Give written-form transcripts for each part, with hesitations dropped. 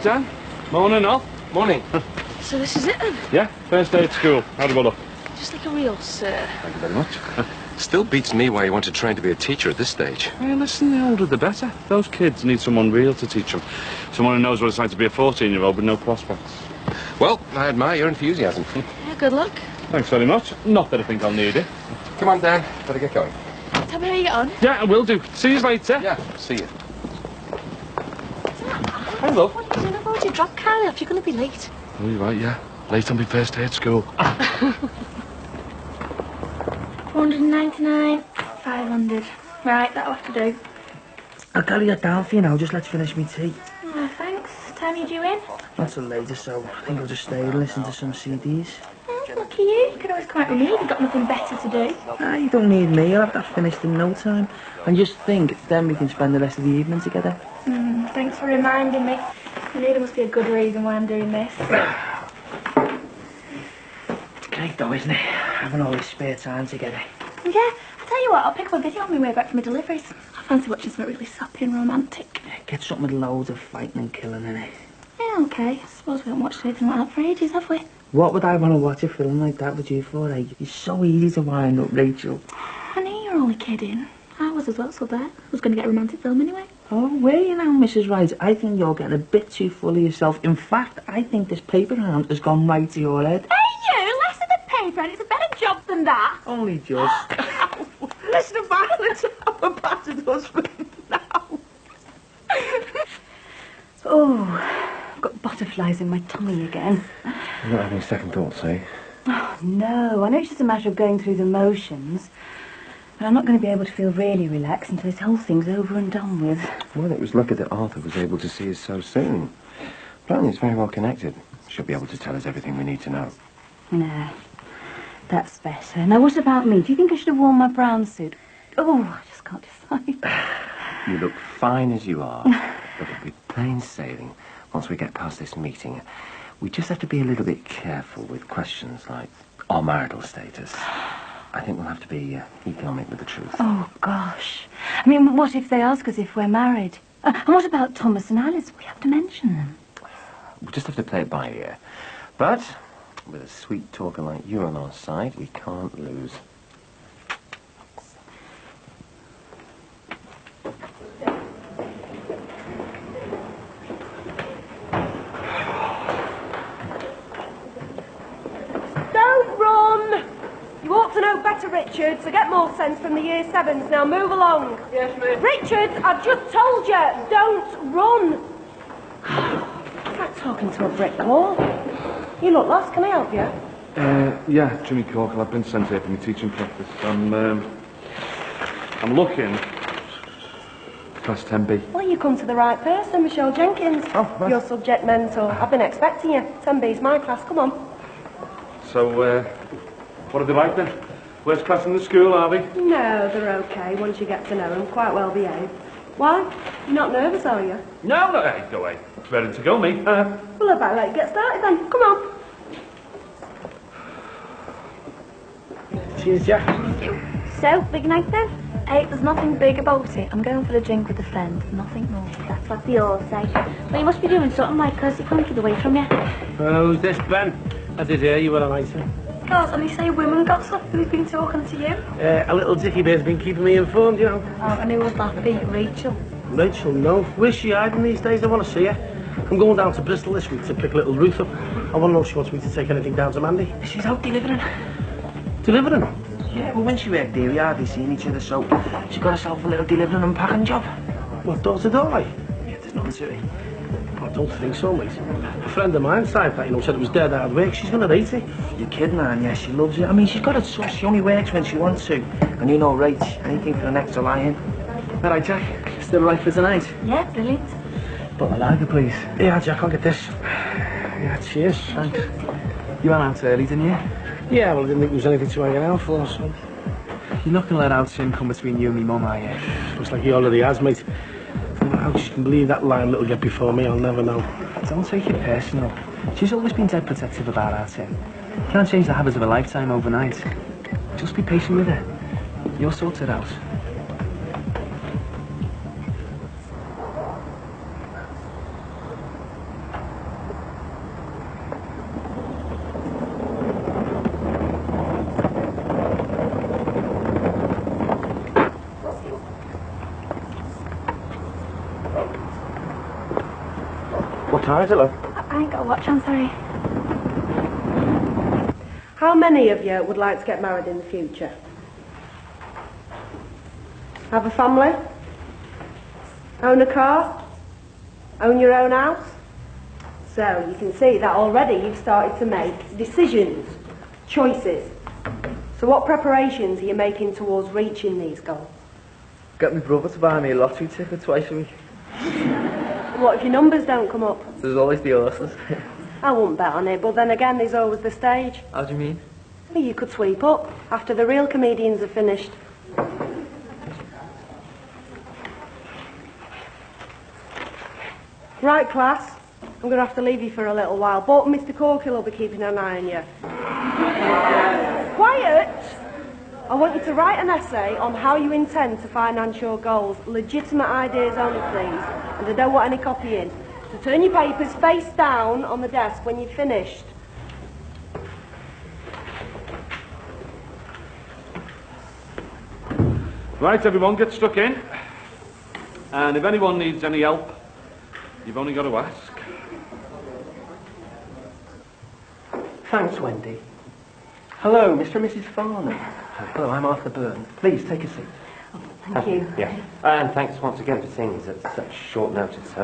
Dan? Morning, all. Morning. So this is it then? Yeah, first day at school. How'd it go look? Just like a real sir. Thank you very much. Still beats me why you want to train to be a teacher at this stage. Hey, listen, the older the better. Those kids need someone real to teach them. Someone who knows what it's like to be a 14-year-old with no prospects. Well, I admire your enthusiasm. Yeah, good luck. Thanks very much. Not that I think I'll need it. Come on, Dan. Better get going. Tell me how you get on. Yeah, I will do. See you later. Yeah, see you. Hey, love. What are you doing about your drop carry off? You're going to be late. Oh, you're right, yeah. Late on my first day at school. 499, 500. Right, that'll have to do. I'll carry that down for you now. Just let's finish me tea. Oh, thanks. Time you due in? Not till later, so I think I'll just stay and listen to some CDs. Lucky you. You can always come out with me if you've got nothing better to do. Ah, you don't need me. I'll have that finished in no time. And just think, then we can spend the rest of the evening together. Thanks for reminding me. I knew there must be a good reason why I'm doing this. It's great though, isn't it? Having all this spare time together. Yeah, I'll tell you what, I'll pick up a video on my way back from my deliveries. I fancy watching something really sappy and romantic. Yeah, get something with loads of fighting and killing in it. Yeah, okay. I suppose we haven't watched anything like that for ages, have we? What would I want to watch a film like that with you for, eh? It's so easy to wind up, Rachel. I knew you were only kidding. I was as well, so there. I was going to get a romantic film anyway. Oh, where you now, Mrs. Wright? I think you're getting a bit too full of yourself. In fact, I think this paper round has gone right to your head. Hey, you! Less of the paper, and it's a better job than that. Only just. Listen to violence. I'm a battered husband now. Oh, I've got butterflies in my tummy again. You're not having second thoughts, eh? Oh, no, I know it's just a matter of going through the motions. But I'm not going to be able to feel really relaxed until this whole thing's over and done with. Well, it was lucky that Arthur was able to see us so soon. Apparently it's very well connected. She'll be able to tell us everything we need to know. No, that's better. Now, what about me? Do you think I should have worn my brown suit? Oh, I just can't decide. You look fine as you are. But it'll be plain sailing once we get past this meeting. We just have to be a little bit careful with questions like our marital status. I think we'll have to be economic with the truth. Oh, gosh. I mean, what if they ask us if we're married? And what about Thomas and Alice? We have to mention them. We'll just have to play it by ear. But with a sweet talker like you on our side, we can't lose. Don't run! You ought to know better, Richard, so get more sense from the Year 7s. Now move along. Yes, ma'am. Richard, I've just told you, don't run. It's like talking to a brick wall. You look lost, can I help you? Yeah, Jimmy Corkle. I've been sent here for my teaching practice. I'm looking class 10B. Well, you come to the right person, Michelle Jenkins. Oh, right. Your subject mentor. I've been expecting you. 10B's my class, come on. So, what are they like then? Worst class in the school, are they? No, they're okay once you get to know them. Quite well behaved. Why? You're not nervous, are you? No, hey, go away. It's ready to go, me. Well, I better let you get started then. Come on. Cheers, Jack. So, big night then? Hey, there's nothing big about it. I'm going for a drink with a friend. Nothing more. That's what they all say. But you must be doing something like, because you can't get away from you. Who's this, Ben? I did hear you were a nicer. God, and they say women gossip. Who's been talking to you? A little dicky bear's been keeping me informed, you know. Oh, and who would that be? Rachel. Rachel, no. Where's she hiding these days? I want to see her. I'm going down to Bristol this week to pick little Ruth up. I want to know if she wants me to take anything down to Mandy. She's out delivering. Delivering? Yeah, well, when she worked there, we hardly seen each other, so she got herself a little delivering and packing job. What, door to door, like? Yeah, there's nothing to it. I don't think so, mate. A friend of mine said that, said it was dead hard work. She's going to rate it. You're kidding, man. Yeah, she loves it. I mean, she's got it tough. She only works when she wants to. And you know, Rach, anything for an extra lie-in. All right, Jack. Still right for tonight? Yeah, brilliant. Bottle of lager, please. Yeah, Jack, I'll get this. Yeah, cheers. Thanks. You went out early, didn't you? Yeah, well, I didn't think there was anything to hang out for, so... You're not going to let Alcin come between you and me mum, are you? Looks like he already has, mate. How she can believe that lying little get before me, I'll never know. Don't take it personal. She's always been dead protective about Alcin. Can't change the habits of a lifetime overnight. Just be patient with her. You'll sort it out. What time is it, love? I ain't got a watch on, sorry. How many of you would like to get married in the future? Have a family? Own a car? Own your own house? So you can see that already you've started to make decisions, choices. So what preparations are you making towards reaching these goals? Got my brother to buy me a lottery ticket twice a week. What if your numbers don't come up? There's always the horses. I wouldn't bet on it, but then again there's always the stage. How do you mean? Well, you could sweep up after the real comedians are finished. Right, class. I'm going to have to leave you for a little while, but Mr. Corkill will be keeping an eye on you. Quiet! I want you to write an essay on how you intend to finance your goals. Legitimate ideas only, please. And I don't want any copying. So turn your papers face down on the desk when you've finished. Right, everyone, get stuck in. And if anyone needs any help, you've only got to ask. Thanks, Wendy. Hello, Mr. and Mrs. Farnham. Hello, I'm Arthur Byrne. Please, take a seat. Thank you. Yeah. And thanks once again for seeing us at such short notice.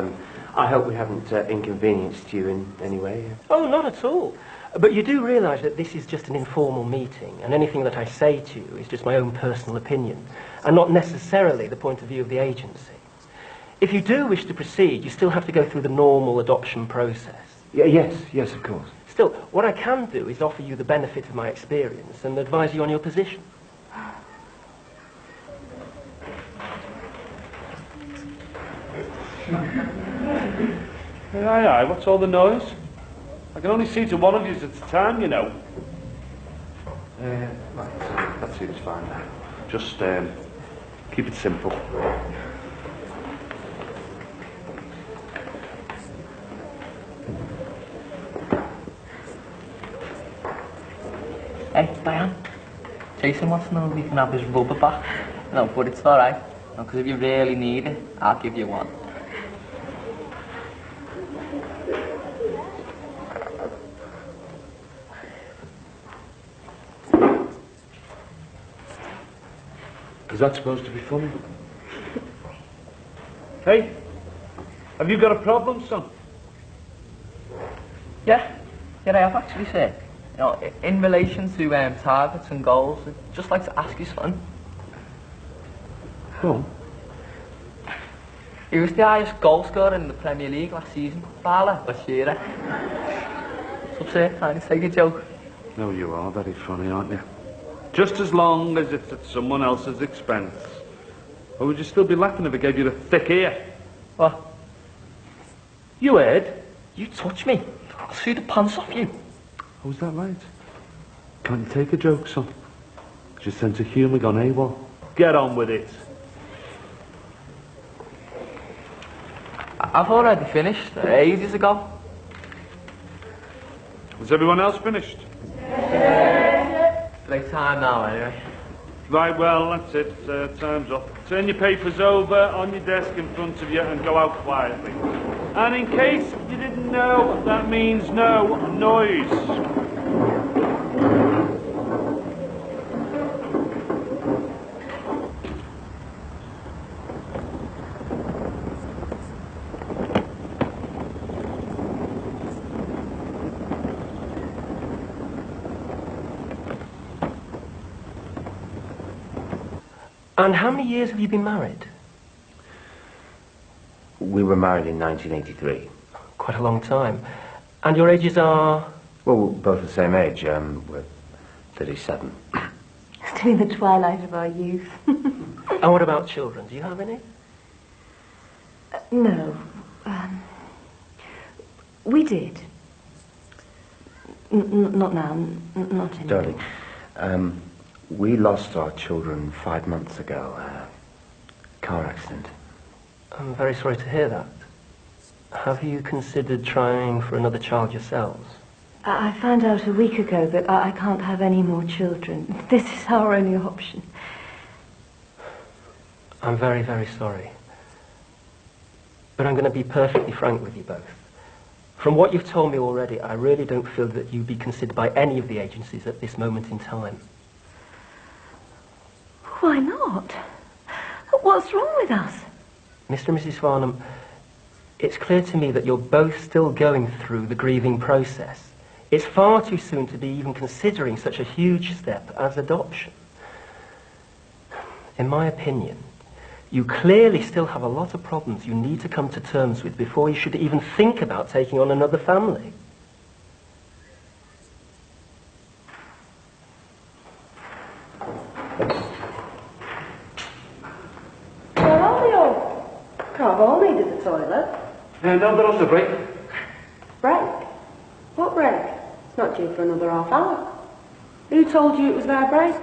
I hope we haven't inconvenienced you in any way. Oh, not at all. But you do realise that this is just an informal meeting, and anything that I say to you is just my own personal opinion, and not necessarily the point of view of the agency. If you do wish to proceed, you still have to go through the normal adoption process. Yes, of course. Still, what I can do is offer you the benefit of my experience and advise you on your position. Aye, what's all the noise? I can only see to one of you at a time, you know. Right, that seems fine now. Just keep it simple. Hey, Diane. Jason wants to know if he can have his rubber back. No, but it's alright. Because if you really need it, I'll give you one. Is that supposed to be funny? Hey, have you got a problem, son? Yeah, I have actually, sir. You know, in relation to targets and goals, I'd just like to ask you something. Oh. He was the highest goal scorer in the Premier League last season. Bala or Shearer? So, sir, I can take a joke. No, you are very funny, aren't you? Just as long as it's at someone else's expense. Or would you still be laughing if I gave you the thick ear? What? You heard? You touch me, I'll sue the pants off you. Oh, is that right? Can't you take a joke, son? Has your sense of humour gone AWOL? Get on with it. I've already finished, ages ago. Has everyone else finished? Late time now, anyway. Right, well, that's it. Time's up. Turn your papers over on your desk in front of you and go out quietly. And in case you didn't know, that means no noise. And how many years have you been married? We were married in 1983. Quite a long time. And your ages are? Well, we're both the same age. We're 37. Still in the twilight of our youth. And what about children? Do you have any? No. We did. Not now. Not anymore. Darling, we lost our children 5 months ago. Car accident. I'm very sorry to hear that. Have you considered trying for another child yourselves? I found out a week ago that I can't have any more children. This is our only option. I'm very, very sorry. But I'm going to be perfectly frank with you both. From what you've told me already, I really don't feel that you'd be considered by any of the agencies at this moment in time. Why not? What's wrong with us? Mr. and Mrs. Farnham, it's clear to me that you're both still going through the grieving process. It's far too soon to be even considering such a huge step as adoption. In my opinion, you clearly still have a lot of problems you need to come to terms with before you should even think about taking on another family. Where are they all? Can't have all needed the toilet. No, they're on the break. Break? What break? It's not due for another half hour. Who told you it was their break?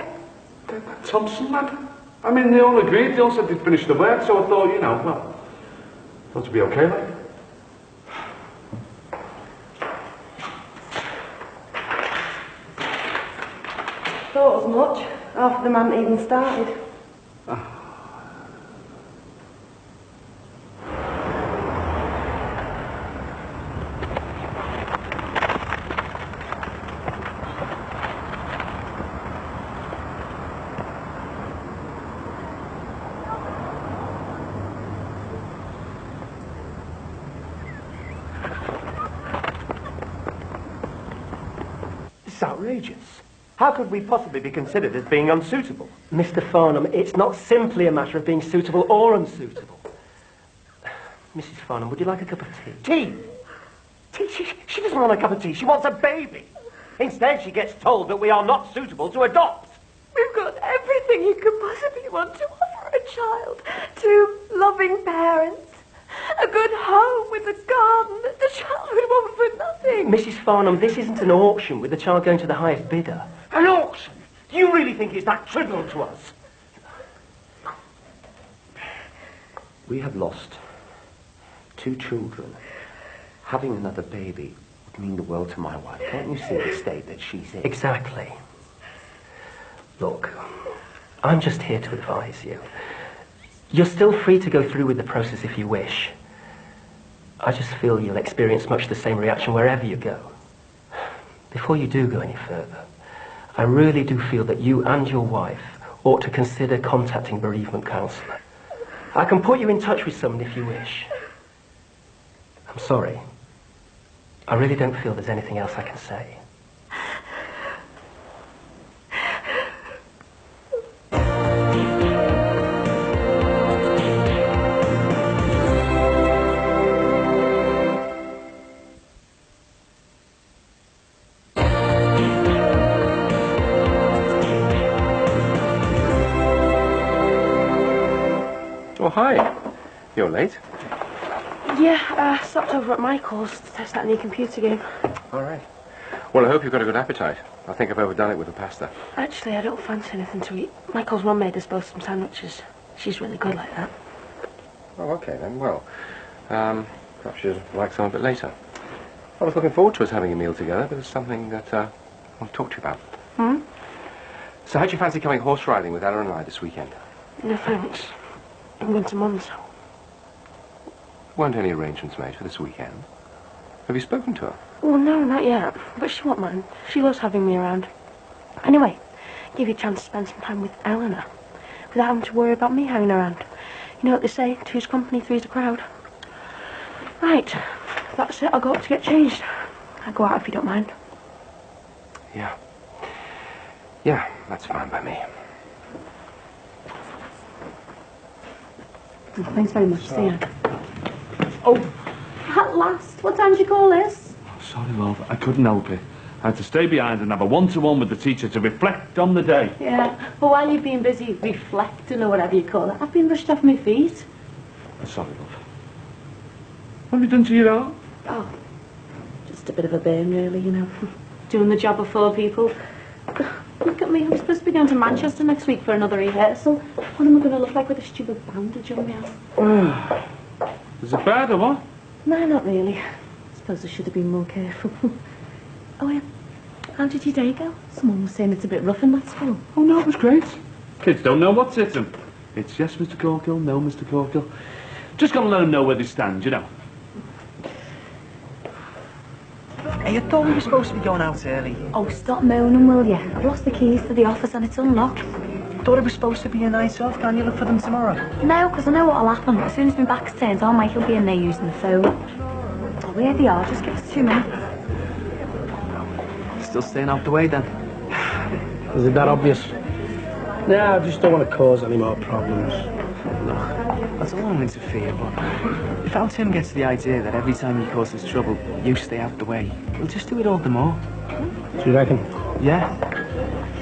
Thompson, lad. I mean, they all agreed. They all said they'd finished the work, so I thought, you know, well, thought it'd be okay, like. Thought as much. Half of them hadn't even started. It's outrageous. How could we possibly be considered as being unsuitable? Mr. Farnham, it's not simply a matter of being suitable or unsuitable. Mrs. Farnham, would you like a cup of tea? Tea? Tea? She doesn't want a cup of tea. She wants a baby. Instead, she gets told that we are not suitable to adopt. We've got everything you could possibly want to offer a child. 2 loving parents, a good home with a garden that the child would want for nothing. Mrs. Farnham, this isn't an auction with the child going to the highest bidder. An auction? Do you really think it's that trivial to us? We have lost 2 children. Having another baby would mean the world to my wife. Can't you see the state that she's in? Exactly. Look, I'm just here to advise you. You're still free to go through with the process if you wish. I just feel you'll experience much the same reaction wherever you go. Before you do go any further, I really do feel that you and your wife ought to consider contacting bereavement counsellor. I can put you in touch with someone if you wish. I'm sorry. I really don't feel there's anything else I can say. Oh, hi. You're late. Yeah, stopped over at Michael's to test that new computer game. All right. Well, I hope you've got a good appetite. I think I've overdone it with the pasta. Actually, I don't fancy anything to eat. Michael's mum made us both some sandwiches. She's really good like that. Oh, okay then. Well, perhaps you'd like some a bit later. I was looking forward to us having a meal together, but there's something that I want to talk to you about. Hmm? So how'd you fancy coming horse riding with Ella and I this weekend? No thanks. I'm going to Mum's. Weren't any arrangements made for this weekend? Have you spoken to her? Well, no, not yet. But she won't mind. She loves having me around. Anyway, give you a chance to spend some time with Eleanor without having to worry about me hanging around. You know what they say, 2's company, 3's a crowd. Right, that's it. I'll go up to get changed. I'll go out if you don't mind. Yeah. Yeah, that's fine by me. Thanks very much. See you. Oh, at last. What time did you call this? Sorry, love, I couldn't help it. I had to stay behind and have a one-to-one with the teacher to reflect on the day. Yeah, but while you've been busy reflecting or whatever you call it, I've been rushed off my feet. Sorry, love. What have you done to your arm? Oh, just a bit of a burn, really, you know. Doing the job of 4 people. Look at me, I'm supposed to be going to Manchester next week for another rehearsal. What am I going to look like with a stupid bandage on my arm? Is it bad or what? No, not really. I suppose I should have been more careful. Oh, yeah. How did your day go? Someone was saying it's a bit rough in that school. Oh, no, it was great. Kids don't know what's hit them. It's yes, Mr. Corkill, no, Mr. Corkill. Just got to let them know where they stand, you know. Hey, I thought we were supposed to be going out early. Oh, stop moaning, will you? I've lost the keys to the office and it's unlocked. Thought it was supposed to be a night off. Can you look for them tomorrow? No, because I know what'll happen. As soon as my back's turned on, Mike will be in there using the phone. Oh, here they are. Just give us 2 minutes. Still staying out the way then? Is it that obvious? Nah, I just don't want to cause any more problems. Look, that's all I won't interfere, but if our Tim gets the idea that every time he causes trouble, you stay out the way, he'll just do it all the more. Do you reckon? Yeah.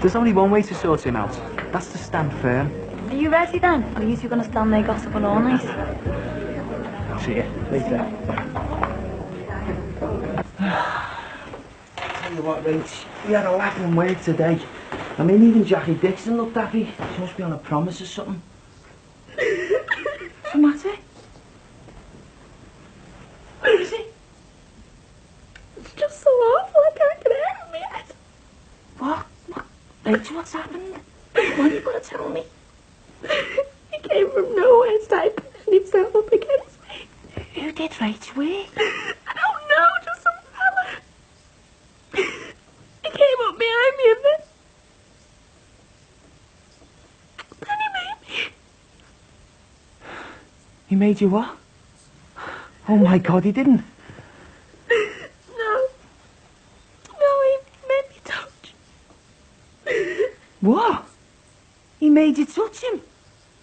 There's only one way to sort him out. That's to stand firm. Are you ready then? Or are you two going to stand there gossiping all night? See ya. Later. Tell you what, Rach, we had a laughing work today. I mean, even Jackie Dixon looked happy. She must be on a promise or something. What's the matter? What is it? It's just so awful, I can't get it out of my head. What? Rachel, what's happened? What are you going to tell me? He came from nowhere, started pushing himself up against me. Who did, Rachel? Where? I don't know, just some fella. He came up behind me and then he made me. He made you what? Oh my God, he didn't. No, he made me touch. What? He made you touch him?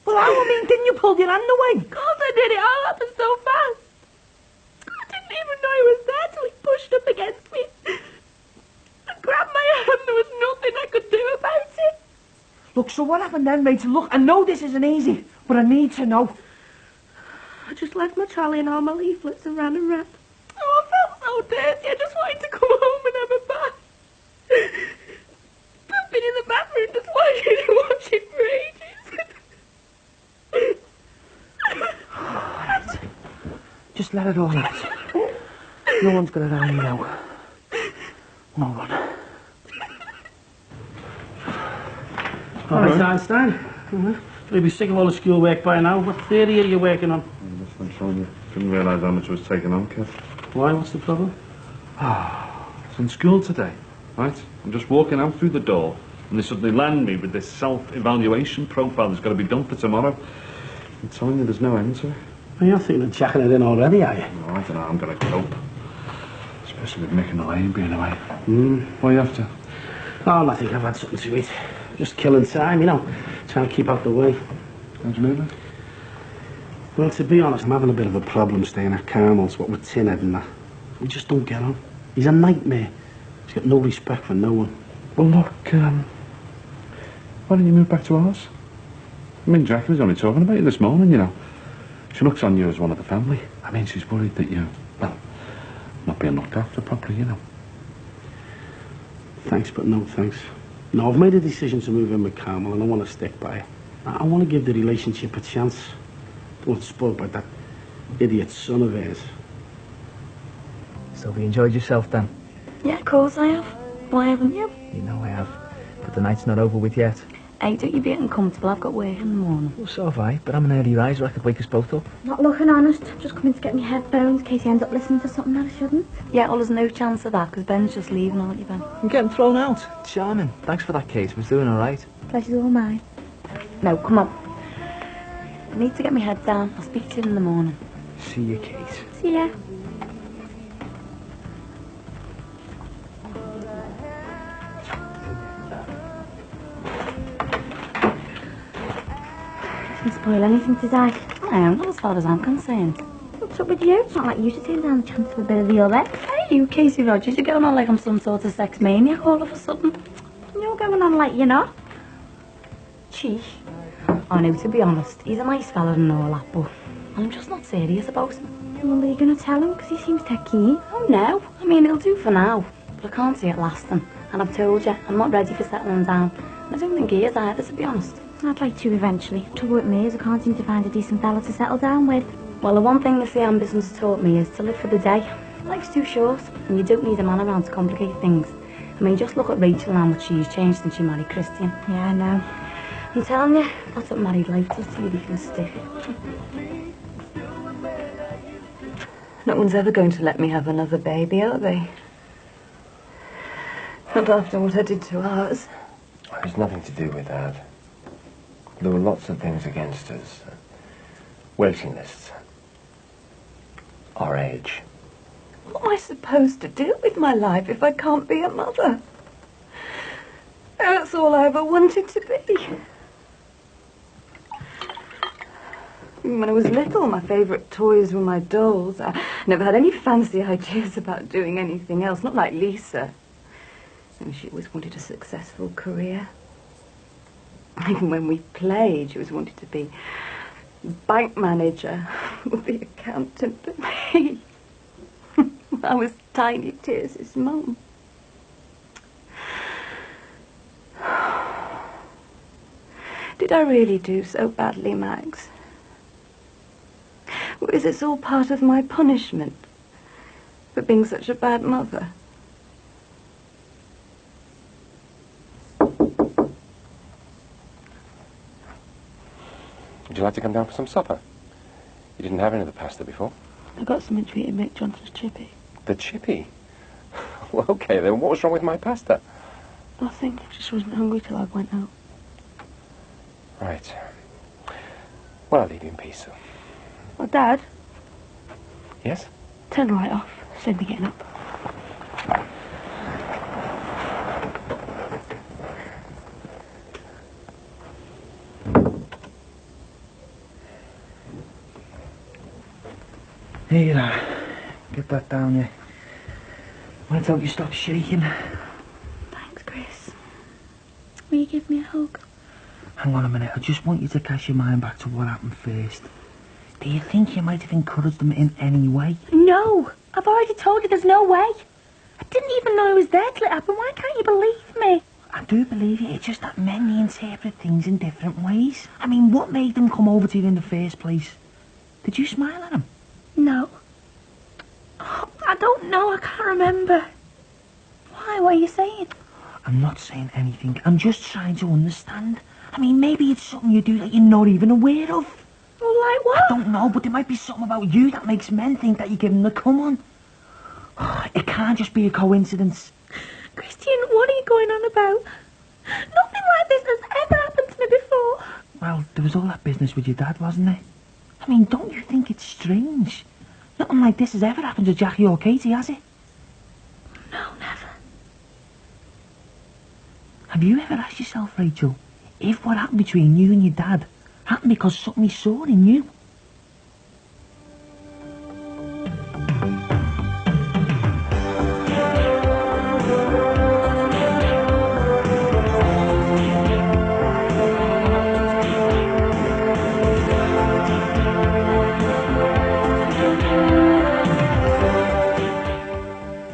Well, I mean, didn't you pull your hand away? Of course I did, it all happened so fast. I didn't even know he was there till he pushed up against me. I grabbed my hand, there was nothing I could do about it. Look, so what happened then, Rachel? Look, I know this isn't easy, but I need to know. I just left my trolley and all my leaflets and ran around. Oh, I felt so dirty, I just wanted to come home and have a bath. I've been in the bathroom just washing for ages. Right. Just let it all out. No one's gonna know you now. No one. All right, Einstein. You'll be sick of all the schoolwork by now. What theory are you working on? I'm trying to... Didn't realise how much was taken on, kid. Why? What's the problem? It's in school today, right? I'm just walking out through the door and they suddenly land me with this self-evaluation profile that's got to be done for tomorrow. I'm telling you, there's no end to it. Well, you're thinking of jacking it in already, are you? No, I don't know, I'm going to cope. Especially with Mick and Elaine being away. Why are you after? Oh, I think I've had something to eat. Just killing time, you know. Trying to keep out the way. How do you mean that? Well, to be honest, I'm having a bit of a problem staying at Carmel's, what with Tinhead and that. We just don't get on. He's a nightmare. He's got no respect for no one. Well, look, why don't you move back to ours? I mean, Jackie was only talking about you this morning, you know. She looks on you as one of the family. I mean, she's worried that you're, well, not being looked after properly, you know. Thanks, but no thanks. No, I've made a decision to move in with Carmel and I want to stick by it. I want to give the relationship a chance. Don't want spoiled by that idiot son of hers. So have you enjoyed yourself then? Yeah, of course I have. Why haven't you? You know I have. But the night's not over with yet. Hey, don't you be uncomfortable. I've got work in the morning. Well, so have I, but I'm an early riser. I could wake us both up. Not looking honest. I'm just coming to get my headphones in case you end up listening to something that I shouldn't. Yeah, well, there's no chance of that because Ben's just leaving, aren't you, Ben? I'm getting thrown out. Charming. Thanks for that, Kate. I was doing all right. Pleasure's all mine. No, come on. I need to get my head down. I'll speak to you in the morning. See you, Kate. See ya. Doesn't spoil anything today. No, not as far as I'm concerned. What's up with you? It's not like you should turn down the chance of a bit of the other. Hey, you Casey Rogers, you're going on like I'm some sort of sex maniac all of a sudden. You're going on like you're not. Cheek. Oh no, to be honest, he's a nice fella and all that, but I'm just not serious about him. Well, are you going to tell him? Because he seems dead keen. Oh no, I mean, he'll do for now, but I can't see it lasting. And I've told you, I'm not ready for settling down. I don't think he is either, to be honest. I'd like to eventually. Trouble with me is I can't seem to find a decent fella to settle down with. Well, the one thing the Siam business has taught me is to live for the day. Life's too short, and you don't need a man around to complicate things. I mean, just look at Rachel and how much she's changed since she married Christian. Yeah, I know. I'm telling you, that's what married life does to you, you can stick it. No one's ever going to let me have another baby, are they? Not after what I did to ours. It's nothing to do with that. There were lots of things against us. Waiting lists. Our age. What am I supposed to do with my life if I can't be a mother? That's all I ever wanted to be. When I was little, my favourite toys were my dolls. I never had any fancy ideas about doing anything else, not like Lisa. And she always wanted a successful career. Even when we played, she always wanted to be bank manager or the accountant. But me, I was Tiny Tears' mum. Did I really do so badly, Max? Or is this all part of my punishment for being such a bad mother? Would you like to come down for some supper? You didn't have any of the pasta before. I got something to eat at Mick Johnson's chippy. The chippy? Well, okay, then what was wrong with my pasta? Nothing. I just wasn't hungry till I went out. Right. Well, I'll leave you in peace. Oh, Dad, Yes? turn the light off. Save me getting up. Here you are. Get that down, yeah. Let's hope you stop shaking. Thanks, Chris. Will you give me a hug? Hang on a minute, I just want you to cast your mind back to what happened first. Do you think you might have encouraged them in any way? No! I've already told you there's no way. I didn't even know I was there till it happened. Why can't you believe me? I do believe you, it's just that men interpret things in different ways. I mean, what made them come over to you in the first place? Did you smile at them? No. Oh, I don't know. I can't remember. Why? What are you saying? I'm not saying anything. I'm just trying to understand. I mean, maybe it's something you do that you're not even aware of. Well, like what? I don't know, but there might be something about you that makes men think that you give them the come on. It can't just be a coincidence. Christian, what are you going on about? Nothing like this has ever happened to me before. Well, there was all that business with your dad, wasn't there? I mean, don't you think it's strange? Nothing like this has ever happened to Jackie or Katie, has it? No, never. Have you ever asked yourself, Rachel, if what happened between you and your dad happened because something he saw in you?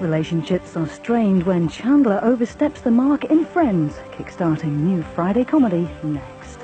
Relationships are strained when Chandler oversteps the mark in Friends, kickstarting new Friday comedy next.